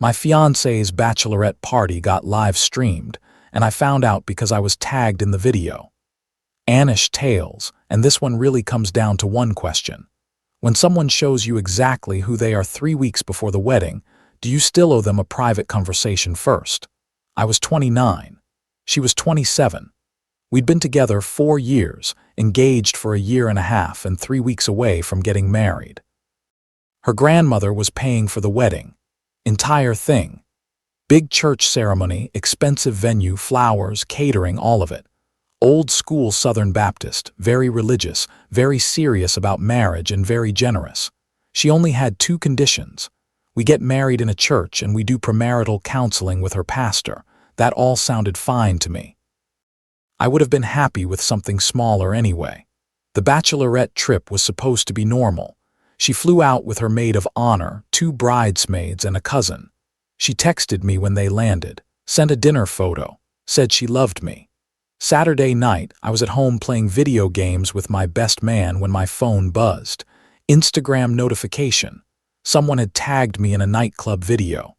My fiancée's bachelorette party got live streamed, and I found out because I was tagged in the video. Anish tales, and this one really comes down to one question. When someone shows you exactly who they are 3 weeks before the wedding, do you still owe them a private conversation first? I was 29. She was 27. We'd been together 4 years, engaged for a year and a half, and 3 weeks away from getting married. Her grandmother was paying for the wedding. Entire thing. Big church ceremony, expensive venue, flowers, catering, all of it. Old school Southern Baptist, very religious, very serious about marriage, and very generous. She only had 2 conditions. We get married in a church and we do premarital counseling with her pastor. That all sounded fine to me. I would have been happy with something smaller anyway. The bachelorette trip was supposed to be normal. She flew out with her maid of honor, 2 bridesmaids, and a cousin. She texted me when they landed, sent a dinner photo, said she loved me. Saturday night, I was at home playing video games with my best man when my phone buzzed. Instagram notification. Someone had tagged me in a nightclub video.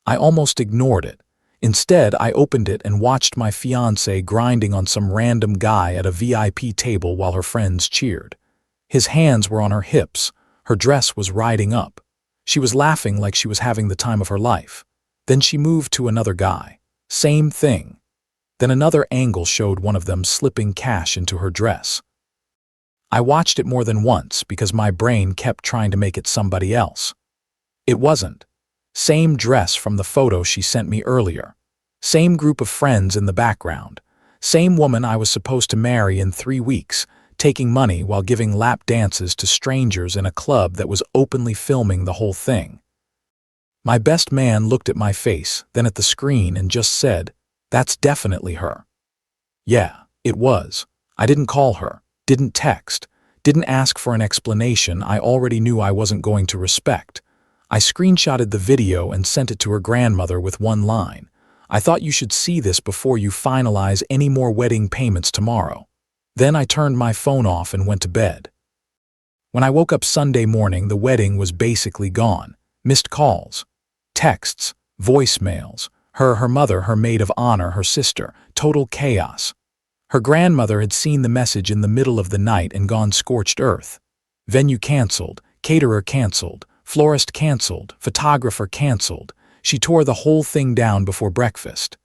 I almost ignored it. Instead, I opened it and watched my fiancé grinding on some random guy at a VIP table while her friends cheered. His hands were on her hips. Her dress was riding up. She was laughing like she was having the time of her life. Then she moved to another guy. Same thing. Then another angle showed one of them slipping cash into her dress. I watched it more than once because my brain kept trying to make it somebody else. It wasn't. Same dress from the photo she sent me earlier. Same group of friends in the background. Same woman I was supposed to marry in 3 weeks, taking money while giving lap dances to strangers in a club that was openly filming the whole thing. My best man looked at my face, then at the screen, and just said, "That's definitely her." Yeah, it was. I didn't call her, didn't text, didn't ask for an explanation I already knew I wasn't going to respect. I screenshotted the video and sent it to her grandmother with one line. "I thought you should see this before you finalize any more wedding payments tomorrow." Then I turned my phone off and went to bed. When I woke up Sunday morning, the wedding was basically gone. Missed calls, texts, voicemails, her mother, her maid of honor, her sister, total chaos. Her grandmother had seen the message in the middle of the night and gone scorched earth. Venue canceled, caterer canceled, florist canceled, photographer canceled. She tore the whole thing down before breakfast.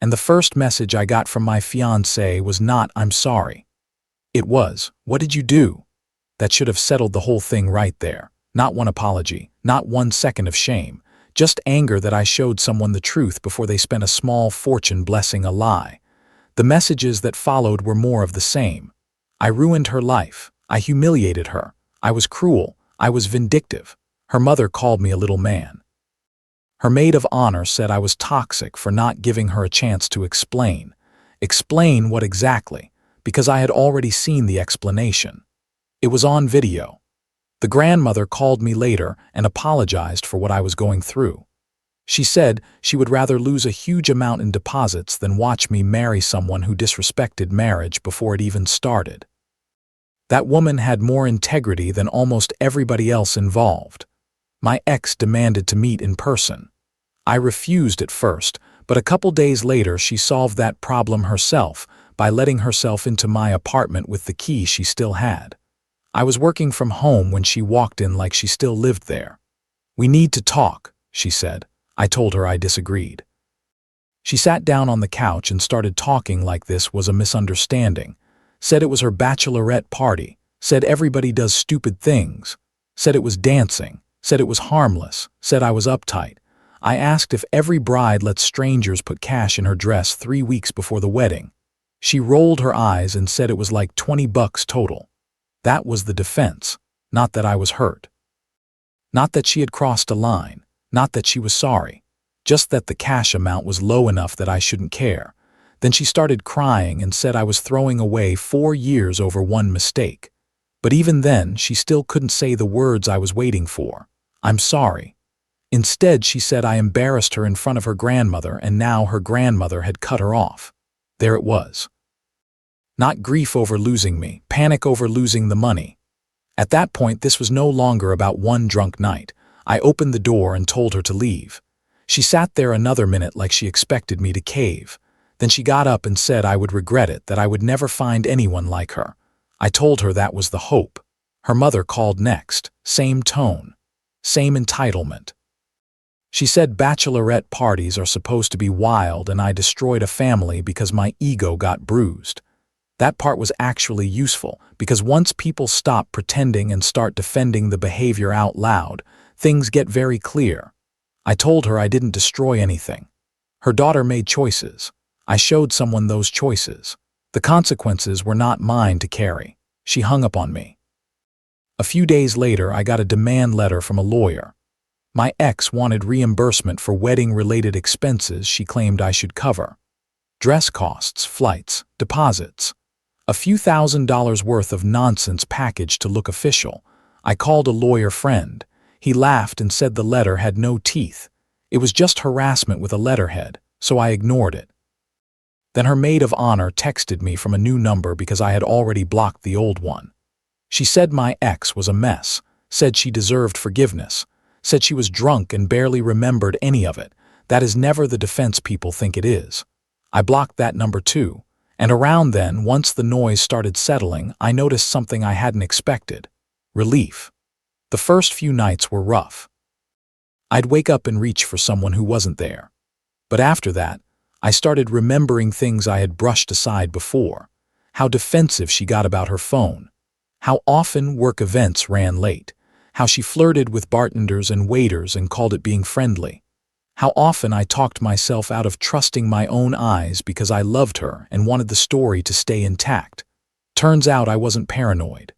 And the first message I got from my fiancé was not, "I'm sorry." It was, "What did you do?" That should have settled the whole thing right there. Not one apology, not 1 second of shame, just anger that I showed someone the truth before they spent a small fortune blessing a lie. The messages that followed were more of the same. I ruined her life. I humiliated her. I was cruel. I was vindictive. Her mother called me a little man. Her maid of honor said I was toxic for not giving her a chance to explain. Explain what exactly? Because I had already seen the explanation. It was on video. The grandmother called me later and apologized for what I was going through. She said she would rather lose a huge amount in deposits than watch me marry someone who disrespected marriage before it even started. That woman had more integrity than almost everybody else involved. My ex demanded to meet in person. I refused at first, but a couple days later she solved that problem herself by letting herself into my apartment with the key she still had. I was working from home when she walked in like she still lived there. "We need to talk," she said. I told her I disagreed. She sat down on the couch and started talking like this was a misunderstanding. Said it was her bachelorette party. Said everybody does stupid things. Said it was dancing. Said it was harmless. Said I was uptight. I asked if every bride lets strangers put cash in her dress 3 weeks before the wedding. She rolled her eyes and said it was like $20 total. That was the defense, not that I was hurt. Not that she had crossed a line, not that she was sorry, just that the cash amount was low enough that I shouldn't care. Then she started crying and said I was throwing away 4 years over one mistake. But even then, she still couldn't say the words I was waiting for. "I'm sorry." Instead, she said I embarrassed her in front of her grandmother and now her grandmother had cut her off. There it was. Not grief over losing me, panic over losing the money. At that point, this was no longer about one drunk night. I opened the door and told her to leave. She sat there another minute like she expected me to cave. Then she got up and said I would regret it, that I would never find anyone like her. I told her that was the hope. Her mother called next. Same tone. Same entitlement. She said bachelorette parties are supposed to be wild and I destroyed a family because my ego got bruised. That part was actually useful because once people stop pretending and start defending the behavior out loud, things get very clear. I told her I didn't destroy anything. Her daughter made choices. I showed someone those choices. The consequences were not mine to carry. She hung up on me. A few days later, I got a demand letter from a lawyer. My ex wanted reimbursement for wedding-related expenses she claimed I should cover. Dress costs, flights, deposits. A few $1,000s worth of nonsense packaged to look official. I called a lawyer friend. He laughed and said the letter had no teeth. It was just harassment with a letterhead, so I ignored it. Then her maid of honor texted me from a new number because I had already blocked the old one. She said my ex was a mess, said she deserved forgiveness, said she was drunk and barely remembered any of it. That is never the defense people think it is. I blocked that number too. And around then, once the noise started settling, I noticed something I hadn't expected. Relief. The first few nights were rough. I'd wake up and reach for someone who wasn't there. But after that, I started remembering things I had brushed aside before. How defensive she got about her phone. How often work events ran late. How she flirted with bartenders and waiters and called it being friendly. How often I talked myself out of trusting my own eyes because I loved her and wanted the story to stay intact. Turns out I wasn't paranoid.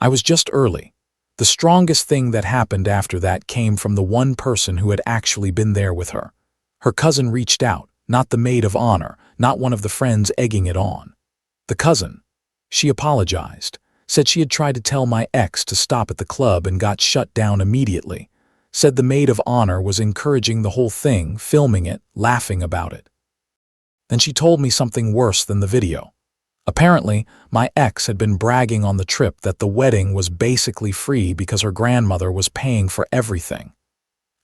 I was just early. The strongest thing that happened after that came from the one person who had actually been there with her. Her cousin reached out, not the maid of honor, not one of the friends egging it on. The cousin. She apologized, said she had tried to tell my ex to stop at the club and got shut down immediately. Said the maid of honor was encouraging the whole thing, filming it, laughing about it. Then she told me something worse than the video. Apparently, my ex had been bragging on the trip that the wedding was basically free because her grandmother was paying for everything.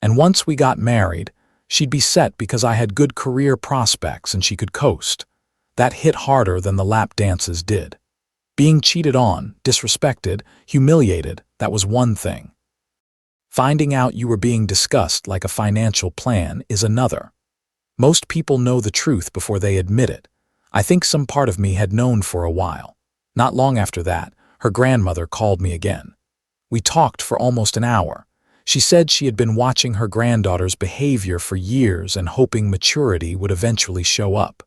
And once we got married, she'd be set because I had good career prospects and she could coast. That hit harder than the lap dances did. Being cheated on, disrespected, humiliated, that was one thing. Finding out you were being discussed like a financial plan is another. Most people know the truth before they admit it. I think some part of me had known for a while. Not long after that, her grandmother called me again. We talked for almost an hour. She said she had been watching her granddaughter's behavior for years and hoping maturity would eventually show up.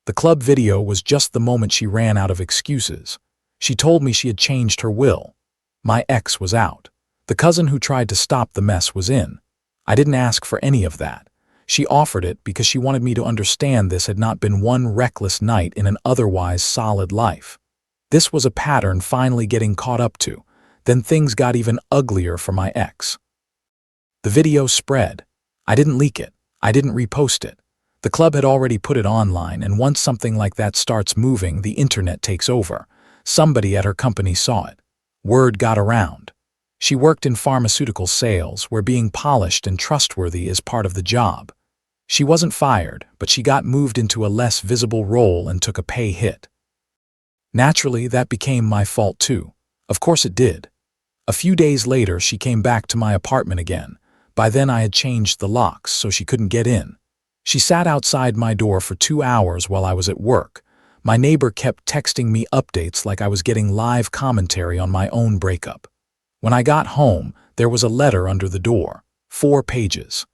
The club video was just the moment she ran out of excuses. She told me she had changed her will. My ex was out. The cousin who tried to stop the mess was in. I didn't ask for any of that. She offered it because she wanted me to understand this had not been one reckless night in an otherwise solid life. This was a pattern finally getting caught up to. Then things got even uglier for my ex. The video spread. I didn't leak it. I didn't repost it. The club had already put it online, and once something like that starts moving, the internet takes over. Somebody at her company saw it. Word got around. She worked in pharmaceutical sales, where being polished and trustworthy is part of the job. She wasn't fired, but she got moved into a less visible role and took a pay hit. Naturally, that became my fault too. Of course it did. A few days later, she came back to my apartment again. By then I had changed the locks so she couldn't get in. She sat outside my door for 2 hours while I was at work. My neighbor kept texting me updates like I was getting live commentary on my own breakup. When I got home, there was a letter under the door, 4 pages.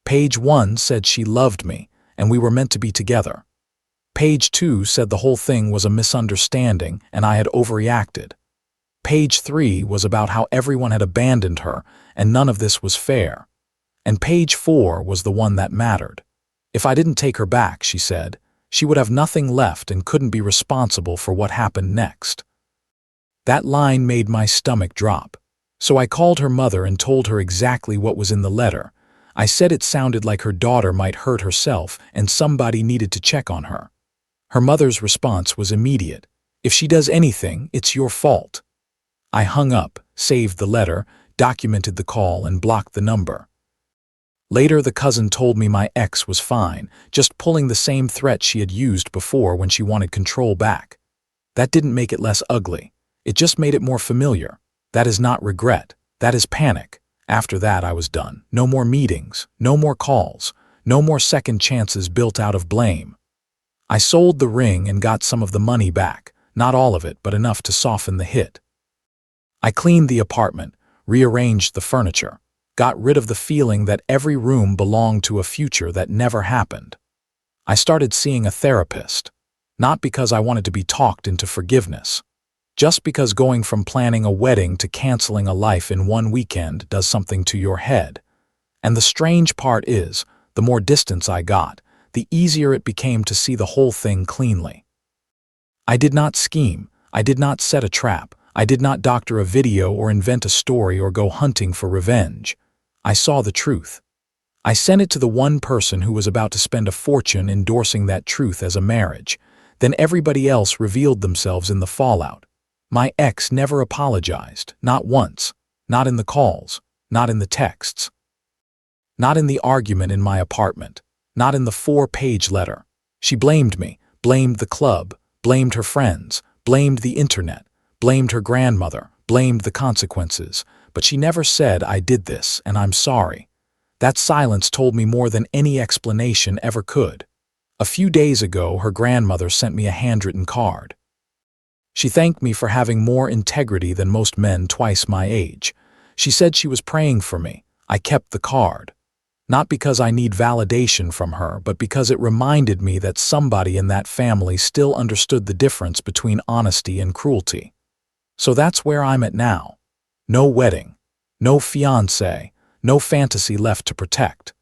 Page 1 said she loved me, and we were meant to be together. Page 2 said the whole thing was a misunderstanding and I had overreacted. Page 3 was about how everyone had abandoned her and none of this was fair. And page 4 was the one that mattered. If I didn't take her back, she said, she would have nothing left and couldn't be responsible for what happened next. That line made my stomach drop. So I called her mother and told her exactly what was in the letter. I said it sounded like her daughter might hurt herself and somebody needed to check on her. Her mother's response was immediate. If she does anything, it's your fault. I hung up, saved the letter, documented the call, and blocked the number. Later, the cousin told me my ex was fine, just pulling the same threat she had used before when she wanted control back. That didn't make it less ugly. It just made it more familiar. That is not regret. That is panic. After that, I was done. No more meetings, no more calls, no more second chances built out of blame. I sold the ring and got some of the money back. Not all of it, but enough to soften the hit. I cleaned the apartment, rearranged the furniture, got rid of the feeling that every room belonged to a future that never happened. I started seeing a therapist, not because I wanted to be talked into forgiveness, just because going from planning a wedding to canceling a life in one weekend does something to your head. And the strange part is, the more distance I got, the easier it became to see the whole thing cleanly. I did not scheme, I did not set a trap, I did not doctor a video or invent a story or go hunting for revenge. I saw the truth. I sent it to the one person who was about to spend a fortune endorsing that truth as a marriage. Then everybody else revealed themselves in the fallout. My ex never apologized, not once, not in the calls, not in the texts, not in the argument in my apartment, not in the 4-page letter. She blamed me, blamed the club, blamed her friends, blamed the internet, blamed her grandmother, blamed the consequences, but she never said I did this and I'm sorry. That silence told me more than any explanation ever could. A few days ago, her grandmother sent me a handwritten card. She thanked me for having more integrity than most men twice my age. She said she was praying for me. I kept the card. Not because I need validation from her, but because it reminded me that somebody in that family still understood the difference between honesty and cruelty. So that's where I'm at now. No wedding, no fiancé, no fantasy left to protect.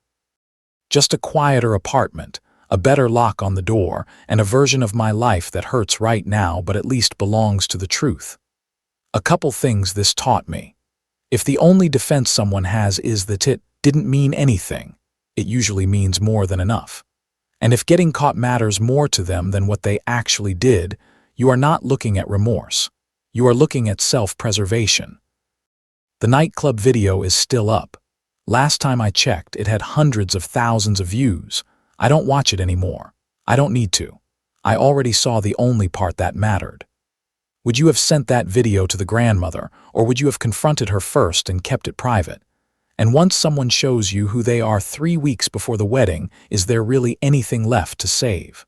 Just a quieter apartment, a better lock on the door, and a version of my life that hurts right now but at least belongs to the truth. A couple things this taught me. If the only defense someone has is that it didn't mean anything, it usually means more than enough. And if getting caught matters more to them than what they actually did, you are not looking at remorse. You are looking at self-preservation. The nightclub video is still up. Last time I checked, it had hundreds of thousands of views. I don't watch it anymore. I don't need to. I already saw the only part that mattered. Would you have sent that video to the grandmother, or would you have confronted her first and kept it private? And once someone shows you who they are 3 weeks before the wedding, is there really anything left to save?